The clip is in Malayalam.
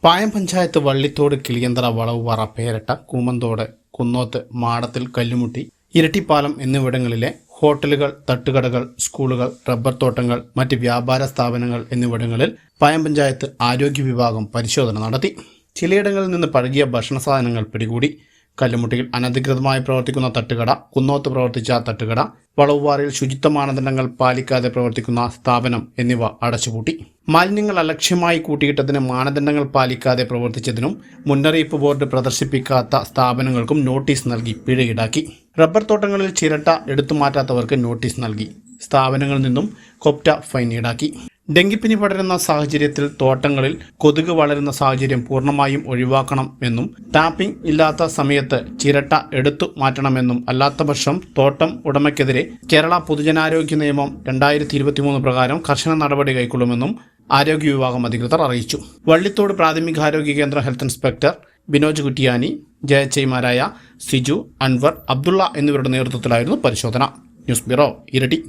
പായം പഞ്ചായത്ത് വള്ളിത്തോട് കിളിയന്തറ വളവുപാറ പേരട്ട കൂമന്തോട് കുന്നോത്ത് മാടത്തിൽ കല്ലുമുട്ടി ഇരട്ടിപ്പാലം എന്നിവിടങ്ങളിലെ ഹോട്ടലുകൾ, തട്ടുകടകൾ, സ്കൂളുകൾ, റബ്ബർ തോട്ടങ്ങൾ, മറ്റ് വ്യാപാര സ്ഥാപനങ്ങൾ എന്നിവിടങ്ങളിൽ പായം പഞ്ചായത്ത് ആരോഗ്യ വിഭാഗം പരിശോധന നടത്തി. ചിലയിടങ്ങളിൽ നിന്ന് പഴകിയ ഭക്ഷണ സാധനങ്ങൾ പിടികൂടി. കല്ലുമുട്ടിയിൽ അനധികൃതമായി പ്രവർത്തിക്കുന്ന തട്ടുകട, കുന്നോത്ത് പ്രവർത്തിച്ച തട്ടുകട, വളവുപാറയിൽ ശുചിത്വ മാനദണ്ഡങ്ങൾ പാലിക്കാതെ പ്രവർത്തിക്കുന്ന സ്ഥാപനം എന്നിവ അടച്ചുപൂട്ടി. മാലിന്യങ്ങൾ അലക്ഷ്യമായി കൂട്ടിയിട്ടതിന് മാനദണ്ഡങ്ങൾ പാലിക്കാതെ പ്രവർത്തിച്ചതിനും മുന്നറിയിപ്പ് ബോർഡ് പ്രദർശിപ്പിക്കാത്ത സ്ഥാപനങ്ങൾക്കും നോട്ടീസ് നൽകി പിഴ ഈടാക്കി. റബ്ബർ തോട്ടങ്ങളിൽ ചിരട്ട എടുത്തുമാറ്റാത്തവർക്ക് നോട്ടീസ് നൽകി. സ്ഥാപനങ്ങളിൽ നിന്നും കൊപ്റ്റ ഫൈൻ ഈടാക്കി. ഡെങ്കിപ്പനി പടരുന്ന സാഹചര്യത്തിൽ തോട്ടങ്ങളിൽ കൊതുക് വളരുന്ന സാഹചര്യം പൂർണ്ണമായും ഒഴിവാക്കണം എന്നും ടാപ്പിംഗ് ഇല്ലാത്ത സമയത്ത് ചിരട്ട എടുത്തു മാറ്റണമെന്നും അല്ലാത്തപക്ഷം തോട്ടം ഉടമയ്ക്കെതിരെ കേരള പൊതുജനാരോഗ്യ നിയമം 2023 പ്രകാരം കർശന നടപടി കൈക്കൊള്ളുമെന്നും ആരോഗ്യ വിഭാഗം അധികൃതർ അറിയിച്ചു. വള്ളിത്തോട് പ്രാഥമികാരോഗ്യ കേന്ദ്ര ഹെൽത്ത് ഇൻസ്പെക്ടർ ബിനോജ് കുറ്റിയാനി, ജയച്ചൈമാരായ സിജു, അൻവർ, അബ്ദുള്ള എന്നിവരുടെ നേതൃത്വത്തിലായിരുന്നു പരിശോധന. ന്യൂസ് ബ്യൂറോ, ഇരട്ടി.